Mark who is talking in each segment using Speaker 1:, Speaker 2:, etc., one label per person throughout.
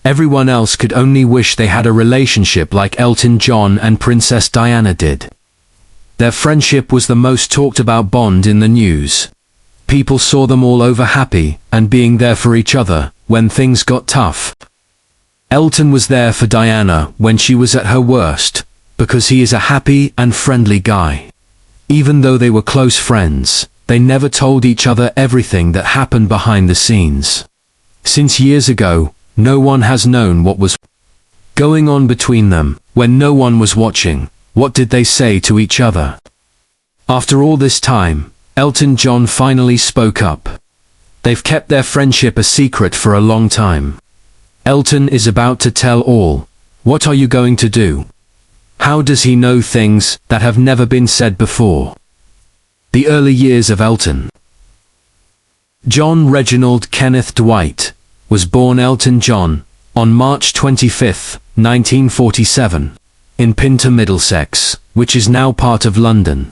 Speaker 1: Everyone else could only wish they had a relationship like Elton John and Princess Diana did. Their friendship was the most talked about bond in the news. People saw them all over happy and being there for each other when things got tough. Elton was there for Diana when she was at her worst, because he is a happy and friendly guy. Even though they were close friends, they never told each other everything that happened behind the scenes. Since years ago, no one has known what was going on between them. When no one was watching, what did they say to each other? After all this time, Elton John finally spoke up. They've kept their friendship a secret for a long time. Elton is about to tell all. What are you going to do? How does he know things that have never been said before? The early years of Elton. John Reginald Kenneth Dwight was born Elton John on March 25, 1947, in Pinter, Middlesex, which is now part of London.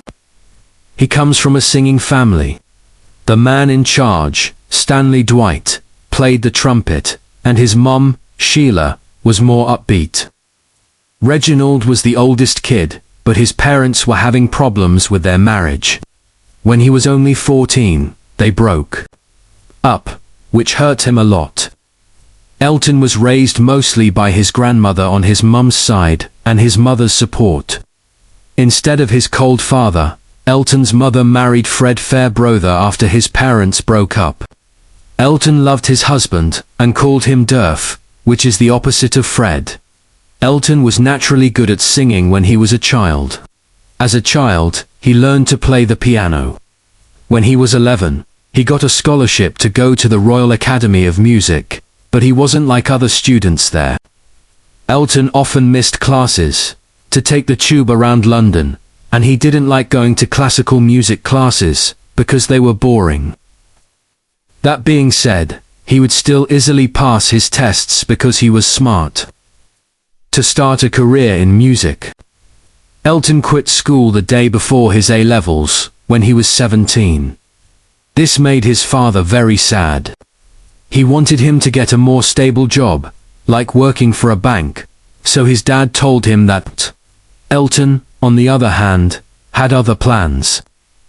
Speaker 1: He comes from a singing family. The man in charge, Stanley Dwight, played the trumpet, and his mum, Sheila, was more upbeat. Reginald was the oldest kid, but his parents were having problems with their marriage. When he was only 14, they broke up, which hurt him a lot. Elton was raised mostly by his grandmother on his mum's side, and his mother's support. Instead of his cold father, Elton's mother married Fred Fairbrother after his parents broke up. Elton loved his husband, and called him Durf, which is the opposite of Fred. Elton was naturally good at singing when he was a child. As a child, he learned to play the piano. When he was 11, he got a scholarship to go to the Royal Academy of Music, but he wasn't like other students there. Elton often missed classes to take the tube around London, and he didn't like going to classical music classes because they were boring. That being said, he would still easily pass his tests because he was smart. To start a career in music, Elton quit school the day before his A-levels, when he was 17. This made his father very sad. He wanted him to get a more stable job, like working for a bank, so his dad told him that. Elton, on the other hand, had other plans.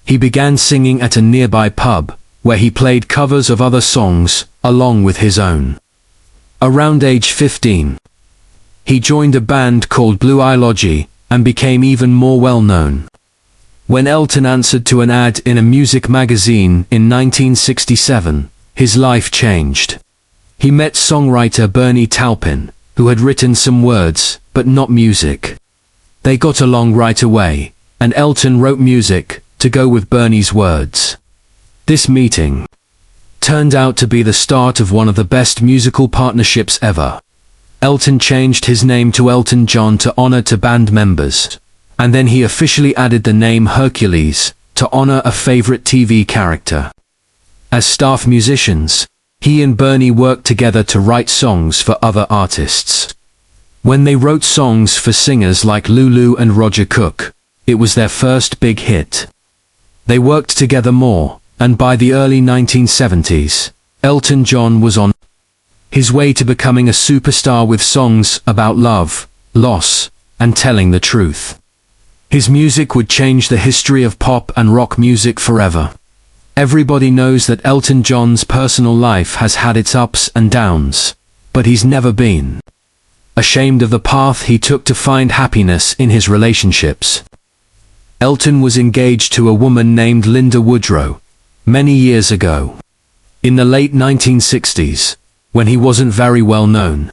Speaker 1: He began singing at a nearby pub, where he played covers of other songs, along with his own. Around age 15, he joined a band called Blue Eylogy, and became even more well-known. When Elton answered to an ad in a music magazine in 1967, his life changed. He met songwriter Bernie Taupin, who had written some words, but not music. They got along right away, and Elton wrote music to go with Bernie's words. This meeting turned out to be the start of one of the best musical partnerships ever. Elton changed his name to Elton John to honor to band members, and then he officially added the name Hercules to honor a favorite TV character. As staff musicians, he and Bernie worked together to write songs for other artists. When they wrote songs for singers like Lulu and Roger Cook, it was their first big hit. They worked together more, and by the early 1970s, Elton John was on his way to becoming a superstar with songs about love, loss, and telling the truth. His music would change the history of pop and rock music forever. Everybody knows that Elton John's personal life has had its ups and downs, but he's never been ashamed of the path he took to find happiness in his relationships. Elton was engaged to a woman named Linda Woodrow many years ago. In the late 1960s, when he wasn't very well known,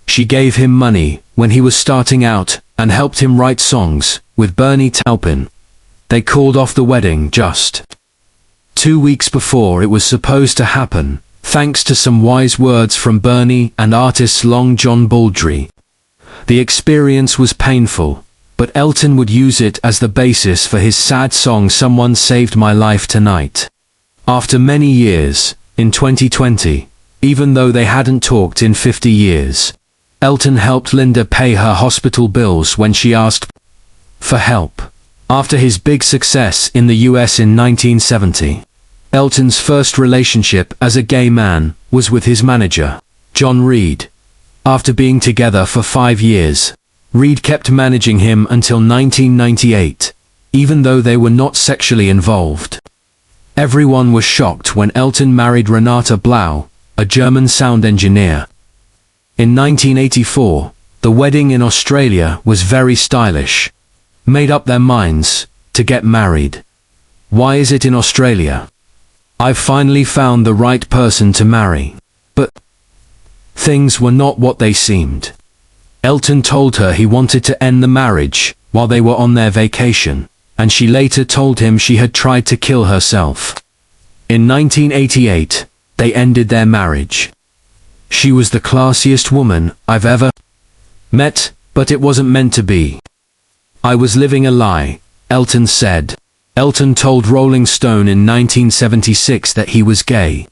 Speaker 1: she gave him money when he was starting out and helped him write songs with Bernie Taupin. They called off the wedding just 2 weeks before it was supposed to happen, thanks to some wise words from Bernie and artist Long John Baldry. The experience was painful, but Elton would use it as the basis for his sad song Someone Saved My Life Tonight. After many years, in 2020, even though they hadn't talked in 50 years, Elton helped Linda pay her hospital bills when she asked for help. After his big success in the US in 1970, Elton's first relationship as a gay man was with his manager, John Reid. After being together for 5 years, Reed kept managing him until 1998, even though they were not sexually involved. Everyone was shocked when Elton married Renate Blau, a German sound engineer. In 1984, the wedding in Australia was very stylish. Made up their minds to get married. Why is it in Australia? I've finally found the right person to marry. But things were not what they seemed. Elton told her he wanted to end the marriage while they were on their vacation, and she later told him she had tried to kill herself. In 1988, they ended their marriage. She was the classiest woman I've ever met, but it wasn't meant to be. I was living a lie, Elton said. Elton told Rolling Stone in 1976 that he was gay.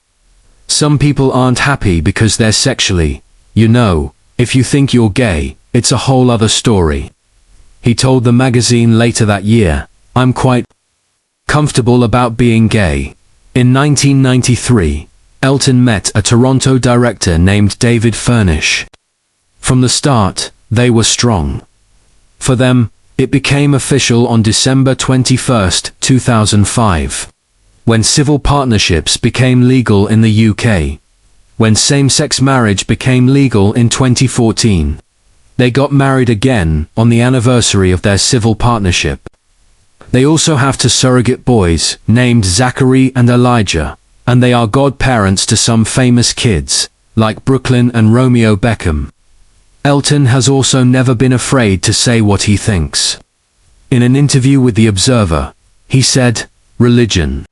Speaker 1: Some people aren't happy because they're sexually, you know, if you think you're gay, it's a whole other story. He told the magazine later that year, I'm quite comfortable about being gay. In 1993, Elton met a Toronto director named David Furnish. From the start, they were strong. For them, it became official on December 21, 2005. When civil partnerships became legal in the UK. When same-sex marriage became legal in 2014. They got married again on the anniversary of their civil partnership. They also have two surrogate boys, named Zachary and Elijah, and they are godparents to some famous kids, like Brooklyn and Romeo Beckham. Elton has also never been afraid to say what he thinks. In an interview with The Observer, he said, "Religion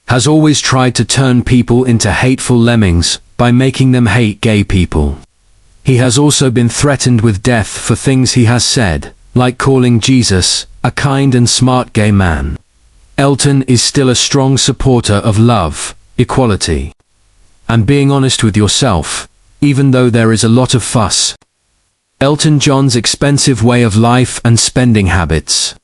Speaker 1: has always tried to turn people into hateful lemmings by making them hate gay people. He has also been threatened with death for things he has said, like calling Jesus a kind and smart gay man." Elton is still a strong supporter of love, equality, and being honest with yourself, even though there is a lot of fuss. Elton John's expensive way of life and spending habits.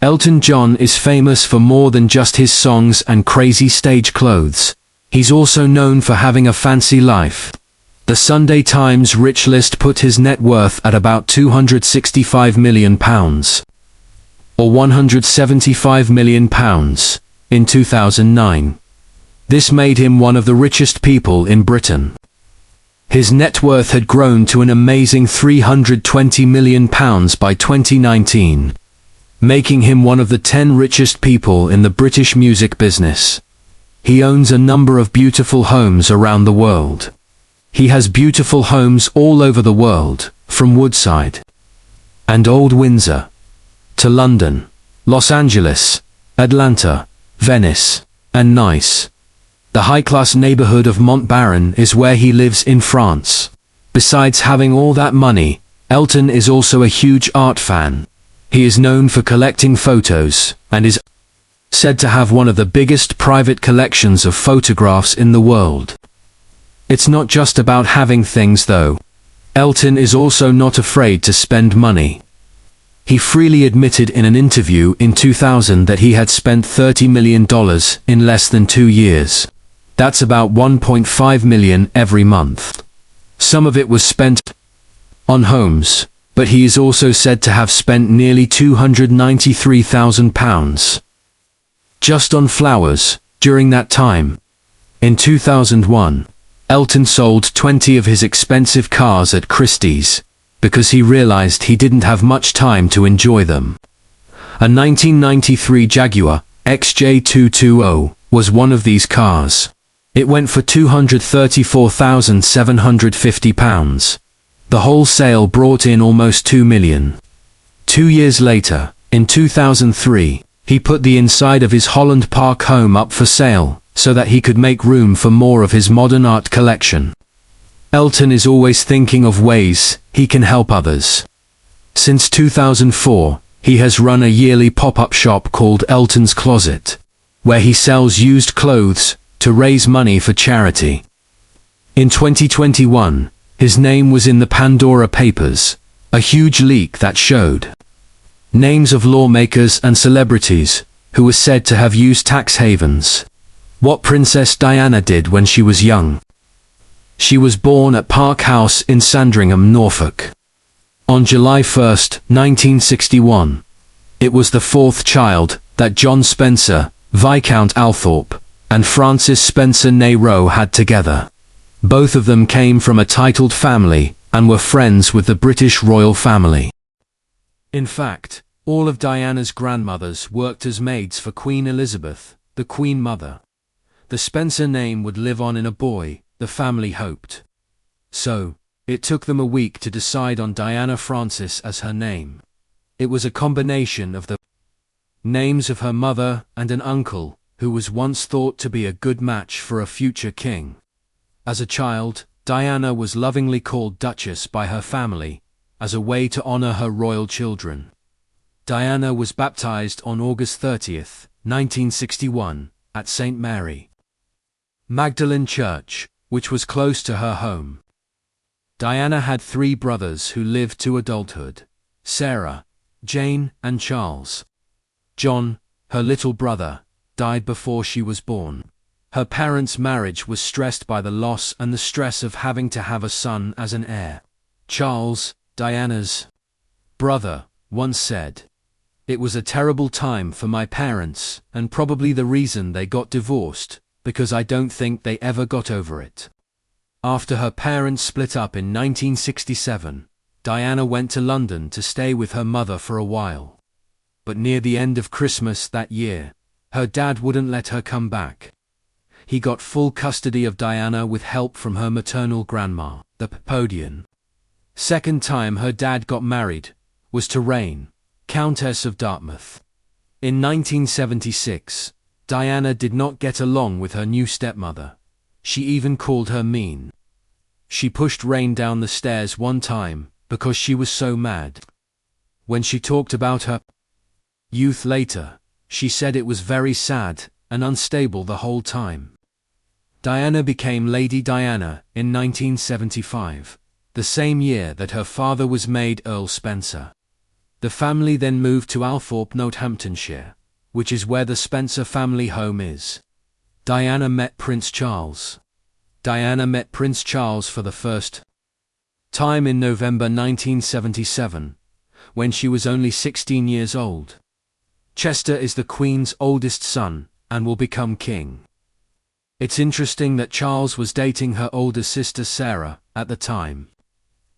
Speaker 1: Elton John is famous for more than just his songs and crazy stage clothes. He's also known for having a fancy life. The Sunday Times Rich List put his net worth at about £265 million, or £175 million, in 2009. This made him one of the richest people in Britain. His net worth had grown to an amazing £320 million by 2019, making him one of the 10 richest people in the British music business. He owns a number of beautiful homes around the world. He has beautiful homes all over the world, from Woodside and Old Windsor to London, Los Angeles, Atlanta, Venice, and Nice. The high-class neighborhood of Montbaron is where he lives in France. Besides having all that money, Elton is also a huge art fan. He is known for collecting photos, and is said to have one of the biggest private collections of photographs in the world. It's not just about having things though. Elton is also not afraid to spend money. He freely admitted in an interview in 2000 that he had spent $30 million in less than 2 years. That's about $1.5 million every month. Some of it was spent on homes, but he is also said to have spent nearly £293,000 just on flowers during that time. In 2001, Elton sold 20 of his expensive cars at Christie's because he realized he didn't have much time to enjoy them. A 1993 Jaguar XJ220 was one of these cars. It went for £234,750. The whole sale brought in almost $2 million. 2 years later, in 2003, he put the inside of his Holland Park home up for sale, so that he could make room for more of his modern art collection. Elton is always thinking of ways he can help others. Since 2004, he has run a yearly pop-up shop called Elton's Closet, where he sells used clothes to raise money for charity. In 2021, his name was in the Pandora Papers, a huge leak that showed names of lawmakers and celebrities who were said to have used tax havens. What Princess Diana did when she was young. She was born at Park House in Sandringham, Norfolk, on July 1, 1961. It was the fourth child that John Spencer, Viscount Althorp, and Frances Spencer née Rowe had together. Both of them came from a titled family and were friends with the British royal family. In fact, all of Diana's grandmothers worked as maids for Queen Elizabeth, the Queen Mother. The Spencer name would live on in a boy, the family hoped. So, it took them a week to decide on Diana Frances as her name. It was a combination of the names of her mother and an uncle, who was once thought to be a good match for a future king. As a child, Diana was lovingly called Duchess by her family, as a way to honor her royal children. Diana was baptized on August 30, 1961, at St. Mary Magdalene Church, which was close to her home. Diana had 3 brothers who lived to adulthood: Sarah, Jane, and Charles. John, her little brother, died before she was born. Her parents' marriage was stressed by the loss and the stress of having to have a son as an heir. Charles, Diana's brother, once said, "It was a terrible time for my parents, and probably the reason they got divorced, because I don't think they ever got over it." After her parents split up in 1967, Diana went to London to stay with her mother for a while. But near the end of Christmas that year, her dad wouldn't let her come back. He got full custody of Diana with help from her maternal grandma, the Podian. Second time her dad got married was to Reine, Countess of Dartmouth. In 1976, Diana did not get along with her new stepmother. She even called her mean. She pushed Reine down the stairs one time because she was so mad. When she talked about her youth later, she said it was very sad and unstable the whole time. Diana became Lady Diana in 1975, the same year that her father was made Earl Spencer. The family then moved to Althorp, Northamptonshire, which is where the Spencer family home is. Diana met Prince Charles. Diana met Prince Charles for the first time in November 1977, when she was only 16 years old. Chester is the Queen's oldest son and will become king. It's interesting that Charles was dating her older sister Sarah at the time.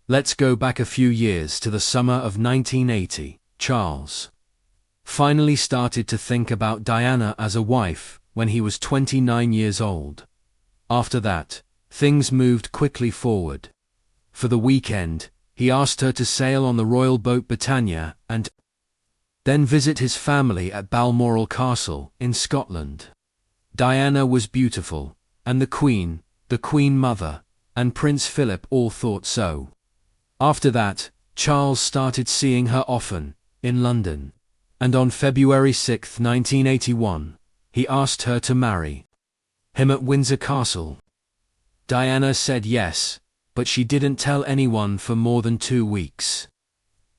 Speaker 1: Let's go back a few years to the summer of 1980. Charles finally started to think about Diana as a wife when he was 29 years old. After that, things moved quickly forward. For the weekend, he asked her to sail on the royal boat Britannia and then visit his family at Balmoral Castle in Scotland. Diana was beautiful, and the Queen Mother, and Prince Philip all thought so. After that, Charles started seeing her often, in London, and on February 6, 1981, he asked her to marry him at Windsor Castle. Diana said yes, but she didn't tell anyone for more than 2 weeks.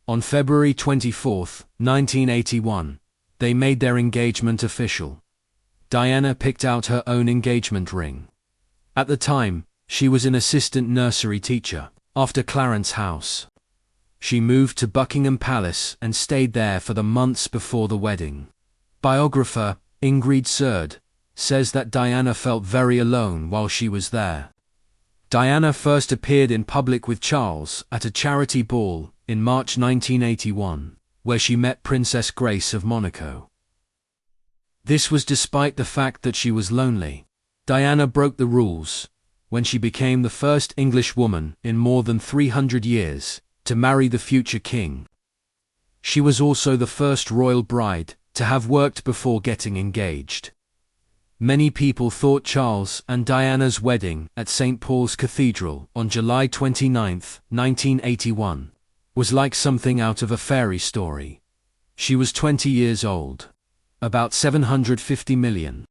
Speaker 1: On February 24, 1981, they made their engagement official. Diana picked out her own engagement ring. At the time, she was an assistant nursery teacher after Clarence House. She moved to Buckingham Palace and stayed there for the months before the wedding. Biographer Ingrid Surd says that Diana felt very alone while she was there. Diana first appeared in public with Charles at a charity ball in March 1981, where she met Princess Grace of Monaco. This was despite the fact that she was lonely. Diana broke the rules when she became the first English woman in more than 300 years to marry the future king. She was also the first royal bride to have worked before getting engaged. Many people thought Charles and Diana's wedding at St. Paul's Cathedral on July 29, 1981, was like something out of a fairy story. She was 20 years old. About 750 million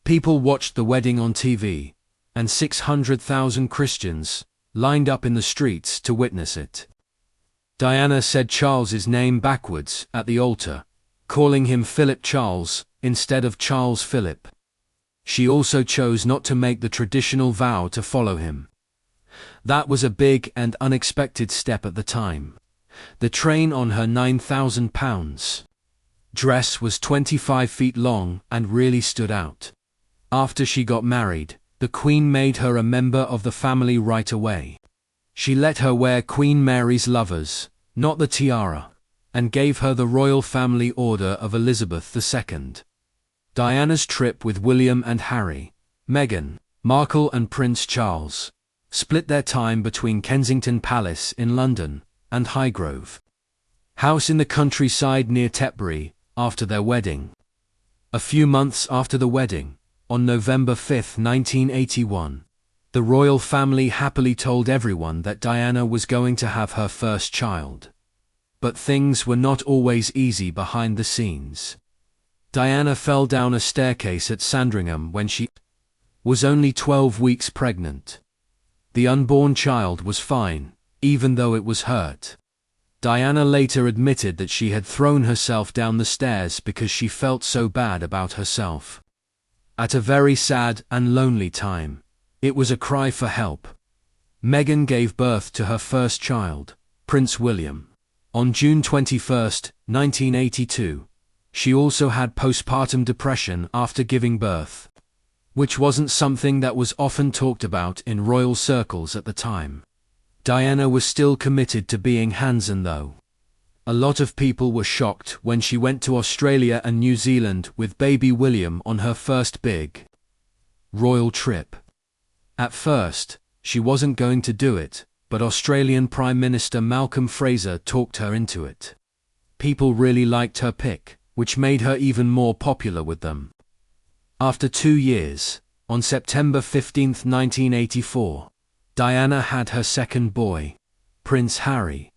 Speaker 1: people watched the wedding on TV, and 600,000 Christians lined up in the streets to witness it. Diana said Charles's name backwards at the altar, calling him Philip Charles instead of Charles Philip. She also chose not to make the traditional vow to follow him. That was a big and unexpected step at the time. The train on her £9,000 dress was 25 feet long and really stood out. After she got married, the Queen made her a member of the family right away. She let her wear Queen Mary's lovers, not the tiara, and gave her the Royal Family Order of Elizabeth II. Diana's trip with William and Harry, Meghan Markle and Prince Charles split their time between Kensington Palace in London and Highgrove House in the countryside near Tetbury after their wedding. A few months after the wedding, on November 5, 1981, the royal family happily told everyone that Diana was going to have her first child. But things were not always easy behind the scenes. Diana fell down a staircase at Sandringham when she was only 12 weeks pregnant. The unborn child was fine, even though it was hurt. Diana later admitted that she had thrown herself down the stairs because she felt so bad about herself. At a very sad and lonely time, it was a cry for help. Meghan gave birth to her first child, Prince William, on June 21, 1982. She also had postpartum depression after giving birth, which wasn't something that was often talked about in royal circles at the time. Diana was still committed to being hands-on though. A lot of people were shocked when she went to Australia and New Zealand with baby William on her first big royal trip. At first, she wasn't going to do it, but Australian Prime Minister Malcolm Fraser talked her into it. People really liked her pick, which made her even more popular with them. After 2 years, on September 15, 1984, Diana had her second boy, Prince Harry.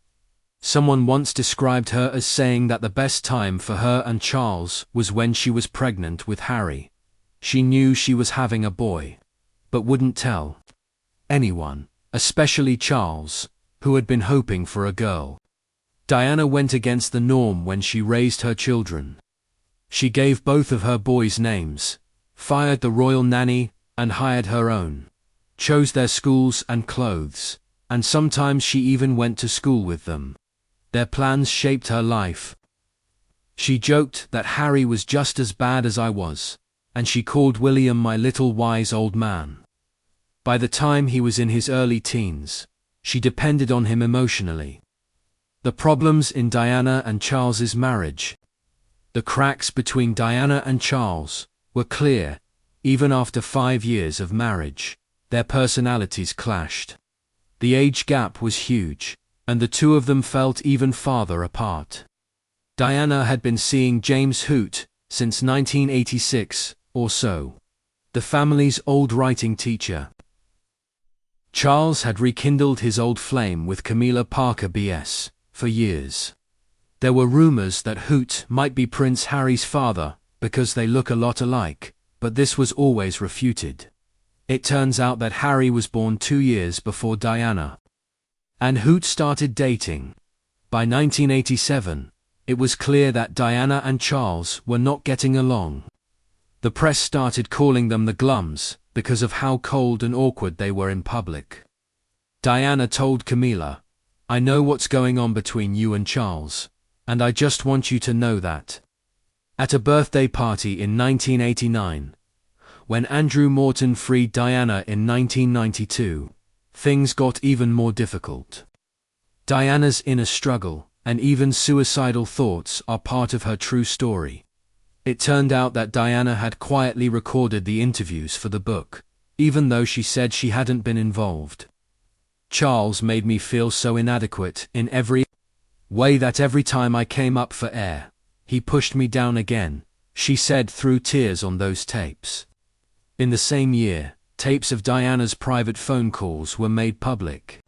Speaker 1: Someone once described her as saying that the best time for her and Charles was when she was pregnant with Harry. She knew she was having a boy, but wouldn't tell anyone, especially Charles, who had been hoping for a girl. Diana went against the norm when she raised her children. She gave both of her boys names, fired the royal nanny, and hired her own, chose their schools and clothes, and sometimes she even went to school with them. Their plans shaped her life. She joked that Harry was just as bad as I was, and she called William my little wise old man. By the time he was in his early teens, she depended on him emotionally. The problems in Diana and Charles's marriage. The cracks between Diana and Charles were clear. Even after 5 years of marriage, their personalities clashed. The age gap was huge, and the two of them felt even farther apart. Diana had been seeing James Hoot since 1986 or so, the family's old writing teacher. Charles had rekindled his old flame with Camilla Parker B.S. for years. There were rumors that Hoot might be Prince Harry's father because they look a lot alike, but this was always refuted. It turns out that Harry was born 2 years before Diana and Hoot started dating. By 1987, it was clear that Diana and Charles were not getting along. The press started calling them the Glums because of how cold and awkward they were in public. Diana told Camilla, "I know what's going on between you and Charles, and I just want you to know that." At a birthday party in 1989, when Andrew Morton freed Diana in 1992, things got even more difficult. Diana's inner struggle and even suicidal thoughts are part of her true story. It turned out that Diana had quietly recorded the interviews for the book, even though she said she hadn't been involved. "Charles made me feel so inadequate in every way that every time I came up for air, he pushed me down again," she said through tears on those tapes. In the same year, tapes of Diana's private phone calls were made public.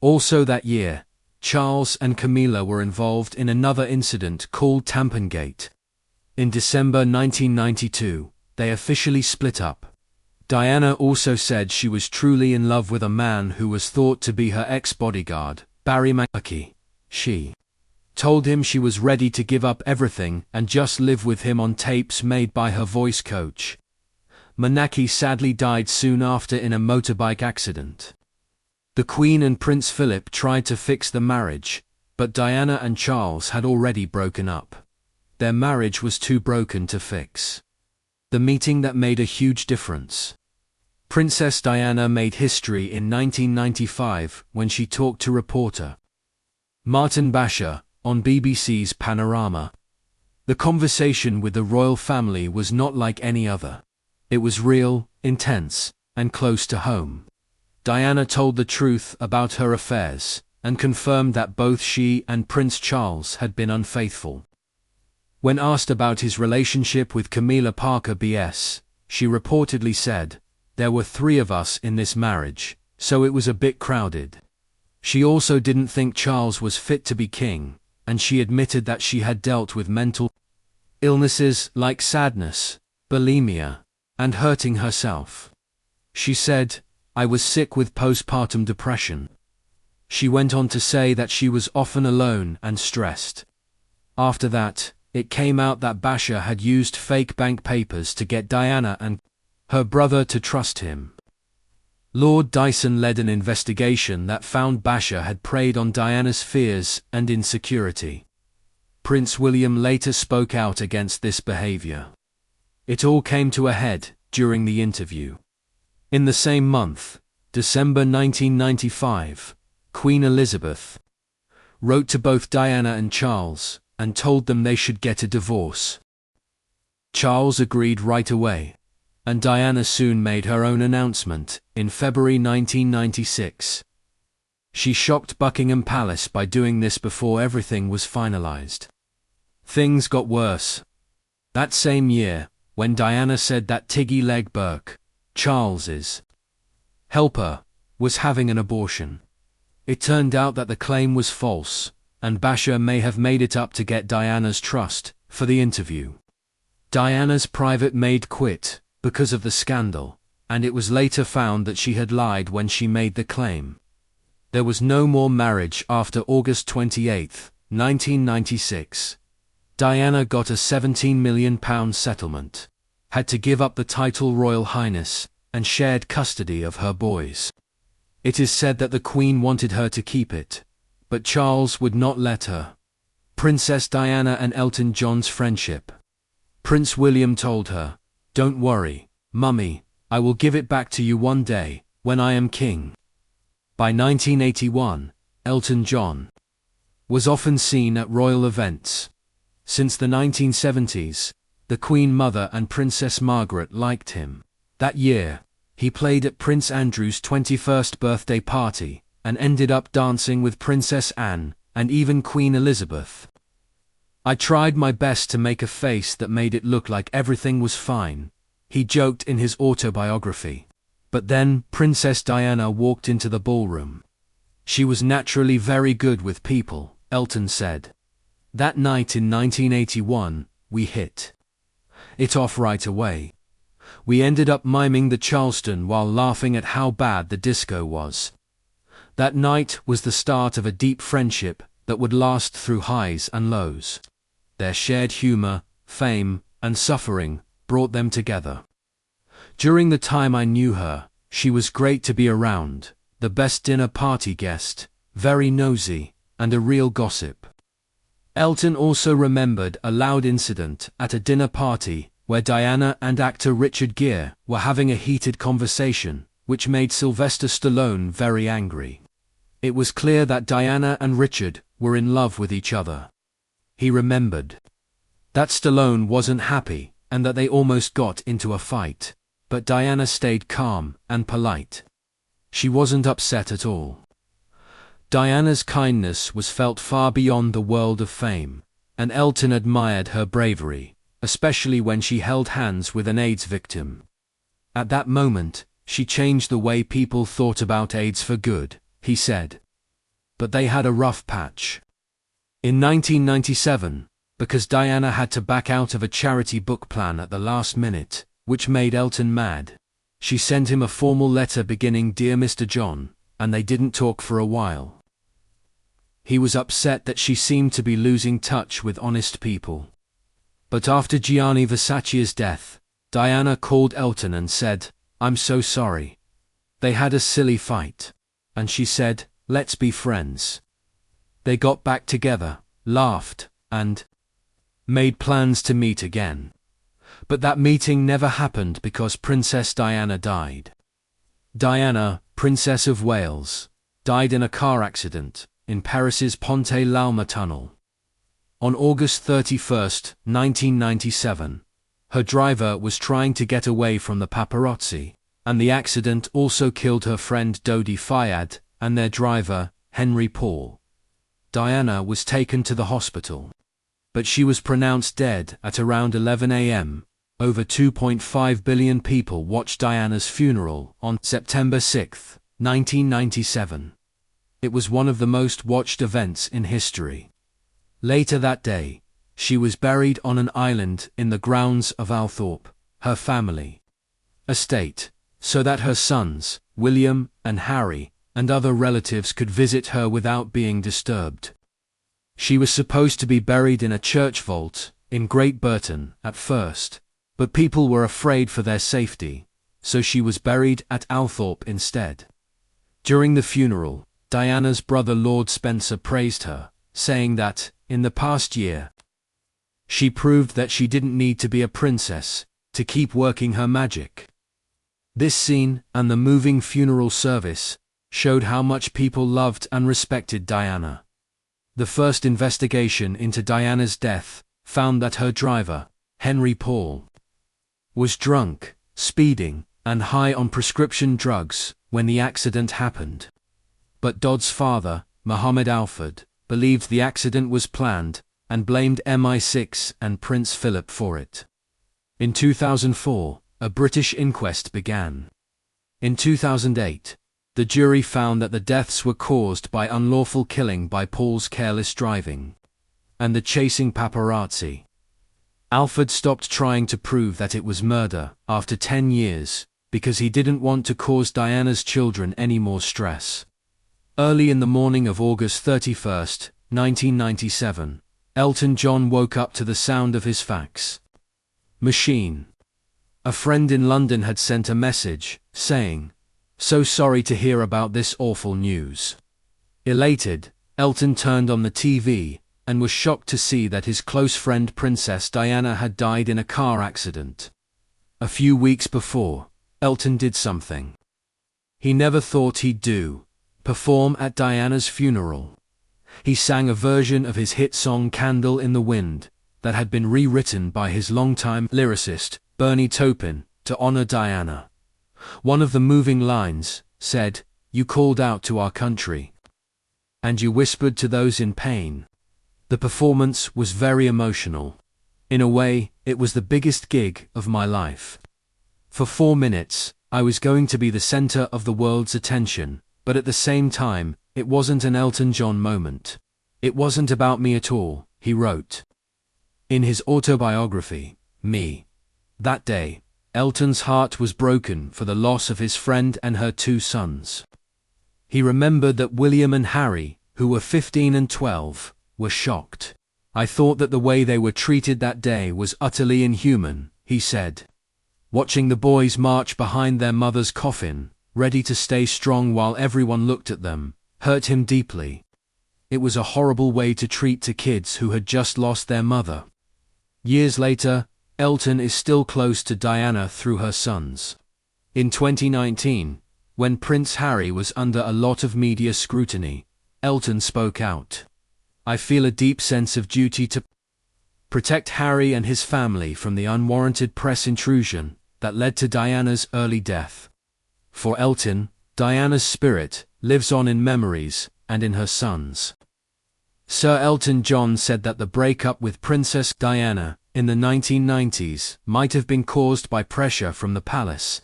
Speaker 1: Also that year, Charles and Camilla were involved in another incident called Tampongate. In December 1992, they officially split up. Diana also said she was truly in love with a man who was thought to be her ex-bodyguard, Barry McMurky. She told him she was ready to give up everything and just live with him on tapes made by her voice coach. Manaki sadly died soon after in a motorbike accident. The Queen and Prince Philip tried to fix the marriage, but Diana and Charles had already broken up. Their marriage was too broken to fix. The meeting that made a huge difference. Princess Diana made history in 1995 when she talked to reporter Martin Basher on BBC's Panorama. The conversation with the royal family was not like any other. It was real, intense, and close to home. Diana told the truth about her affairs, and confirmed that both she and Prince Charles had been unfaithful. When asked about his relationship with Camilla Parker BS, she reportedly said, "There were 3 of us in this marriage, so it was a bit crowded." She also didn't think Charles was fit to be king, and she admitted that she had dealt with mental illnesses like sadness, bulimia, and hurting herself. She said, "I was sick with postpartum depression." She went on to say that she was often alone and stressed. After that, it came out that Basher had used fake bank papers to get Diana and her brother to trust him. Lord Dyson led an investigation that found Basher had preyed on Diana's fears and insecurity. Prince William later spoke out against this behavior. It all came to a head during the interview. In the same month, December 1995, Queen Elizabeth wrote to both Diana and Charles and told them they should get a divorce. Charles agreed right away, and Diana soon made her own announcement in February 1996. She shocked Buckingham Palace by doing this before everything was finalized. Things got worse. That same year, when Diana said that Tiggy Leg Burke, Charles's helper, was having an abortion, it turned out that the claim was false, and Basher may have made it up to get Diana's trust for the interview. Diana's private maid quit because of the scandal, and it was later found that she had lied when she made the claim. There was no more marriage after August 28, 1996. Diana got a £17 million settlement, had to give up the title Royal Highness, and shared custody of her boys. It is said that the Queen wanted her to keep it, but Charles would not let her. Princess Diana and Elton John's friendship. Prince William told her, "Don't worry, Mummy, I will give it back to you one day, when I am king." By 1981, Elton John was often seen at royal events. Since the 1970s, the Queen Mother and Princess Margaret liked him. That year, he played at Prince Andrew's 21st birthday party, and ended up dancing with Princess Anne, and even Queen Elizabeth. "I tried my best to make a face that made it look like everything was fine," he joked in his autobiography. But then, Princess Diana walked into the ballroom. "She was naturally very good with people," Elton said. "That night in 1981, we hit it off right away. We ended up miming the Charleston while laughing at how bad the disco was. That night was the start of a deep friendship that would last through highs and lows. Their shared humor, fame, and suffering brought them together. During the time I knew her, she was great to be around, the best dinner party guest, very nosy, and a real gossip." Elton also remembered a loud incident at a dinner party where Diana and actor Richard Gere were having a heated conversation, which made Sylvester Stallone very angry. It was clear that Diana and Richard were in love with each other. He remembered that Stallone wasn't happy and that they almost got into a fight, but Diana stayed calm and polite. She wasn't upset at all. Diana's kindness was felt far beyond the world of fame, and Elton admired her bravery, especially when she held hands with an AIDS victim. "At that moment, she changed the way people thought about AIDS for good," he said. But they had a rough patch. In 1997, because Diana had to back out of a charity book plan at the last minute, which made Elton mad, she sent him a formal letter beginning "Dear Mr. John," and they didn't talk for a while. He was upset that she seemed to be losing touch with honest people. But after Gianni Versace's death, Diana called Elton and said, "I'm so sorry. They had a silly fight. and she said, "Let's be friends." They got back together, laughed, and made plans to meet again. But that meeting never happened because Princess Diana died. Diana, Princess of Wales, died in a car accident in Paris's Pont l'Alma tunnel. On August 31, 1997, her driver was trying to get away from the paparazzi, and the accident also killed her friend Dodi Fayad and their driver, Henry Paul. Diana was taken to the hospital, but she was pronounced dead at around 11 a.m. Over 2.5 billion people watched Diana's funeral on September 6, 1997. It was one of the most watched events in history. Later that day, she was buried on an island in the grounds of Althorpe, her family estate, so that her sons, William and Harry, and other relatives could visit her without being disturbed. She was supposed to be buried in a church vault in Great Burton at first, but people were afraid for their safety, so she was buried at Althorpe instead. During the funeral, Diana's brother Lord Spencer praised her, saying that, in the past year, she proved that she didn't need to be a princess to keep working her magic. This scene and the moving funeral service showed how much people loved and respected Diana. The first investigation into Diana's death found that her driver, Henry Paul, was drunk, speeding, and high on prescription drugs when the accident happened. But Dodd's father, Mohammed Alford, believed the accident was planned and blamed MI6 and Prince Philip for it. In 2004, a British inquest began. In 2008, the jury found that the deaths were caused by unlawful killing by Paul's careless driving and the chasing paparazzi. Alford stopped trying to prove that it was murder after 10 years because he didn't want to cause Diana's children any more stress. Early in the morning of August 31, 1997, Elton John woke up to the sound of his fax machine. A friend in London had sent a message, saying, "So sorry to hear about this awful news." Elated, Elton turned on the TV and was shocked to see that his close friend Princess Diana had died in a car accident. A few weeks before, Elton did something he never thought he'd do: perform at Diana's funeral. He sang a version of his hit song Candle in the Wind that had been rewritten by his longtime lyricist, Bernie Taupin, to honor Diana. One of the moving lines said, "You called out to our country, and you whispered to those in pain." The performance was very emotional. In a way, it was the biggest gig of my life. For 4 minutes, I was going to be the center of the world's attention, but at the same time, it wasn't an Elton John moment. It wasn't about me at all, he wrote in his autobiography, Me. That day, Elton's heart was broken for the loss of his friend and her 2 sons. He remembered that William and Harry, who were 15 and 12, were shocked. "I thought that the way they were treated that day was utterly inhuman," he said. Watching the boys march behind their mother's coffin, ready to stay strong while everyone looked at them, hurt him deeply. It was a horrible way to treat 2 kids who had just lost their mother. Years later, Elton is still close to Diana through her sons. In 2019, when Prince Harry was under a lot of media scrutiny, Elton spoke out. "I feel a deep sense of duty to protect Harry and his family from the unwarranted press intrusion that led to Diana's early death." For Elton, Diana's spirit lives on in memories and in her sons. Sir Elton John said that the breakup with Princess Diana in the 1990s might have been caused by pressure from the palace.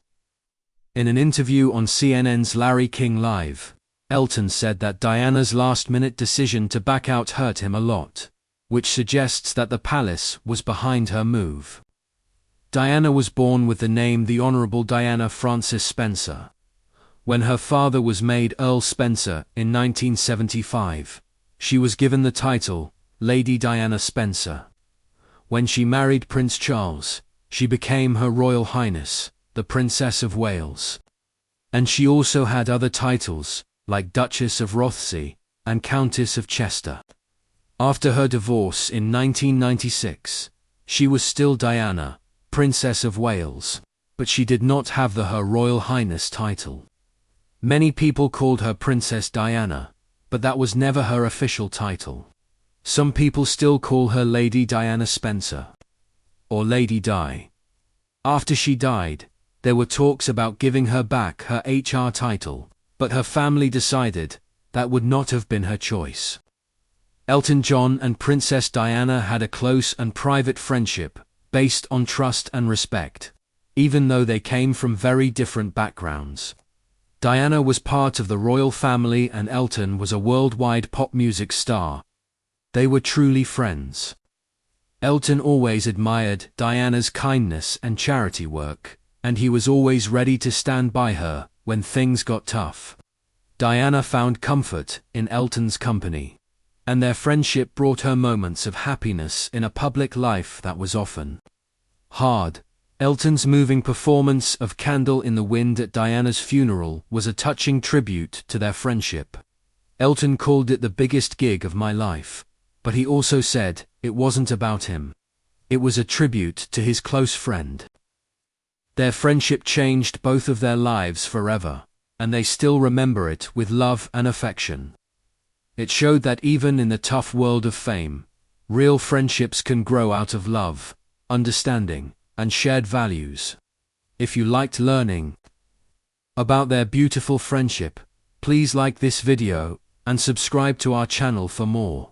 Speaker 1: In an interview on CNN's Larry King Live, Elton said that Diana's last-minute decision to back out hurt him a lot, which suggests that the palace was behind her move. Diana was born with the name the Honourable Diana Frances Spencer. When her father was made Earl Spencer in 1975, she was given the title Lady Diana Spencer. When she married Prince Charles, she became Her Royal Highness, the Princess of Wales. And she also had other titles, like Duchess of Rothesay and Countess of Chester. After her divorce in 1996, she was still Diana, Princess of Wales, but she did not have the Her Royal Highness title. Many people called her Princess Diana, but that was never her official title. Some people still call her Lady Diana Spencer, or Lady Di. After she died, there were talks about giving her back her HR title, but her family decided that would not have been her choice. Elton John and Princess Diana had a close and private friendship, based on trust and respect, even though they came from very different backgrounds. Diana was part of the royal family and Elton was a worldwide pop music star. They were truly friends. Elton always admired Diana's kindness and charity work, and he was always ready to stand by her when things got tough. Diana found comfort in Elton's company, and their friendship brought her moments of happiness in a public life that was often hard. Elton's moving performance of Candle in the Wind at Diana's funeral was a touching tribute to their friendship. Elton called it the biggest gig of my life, but he also said it wasn't about him. It was a tribute to his close friend. Their friendship changed both of their lives forever, and they still remember it with love and affection. It showed that even in the tough world of fame, real friendships can grow out of love, understanding, and shared values. If you liked learning about their beautiful friendship, please like this video and subscribe to our channel for more.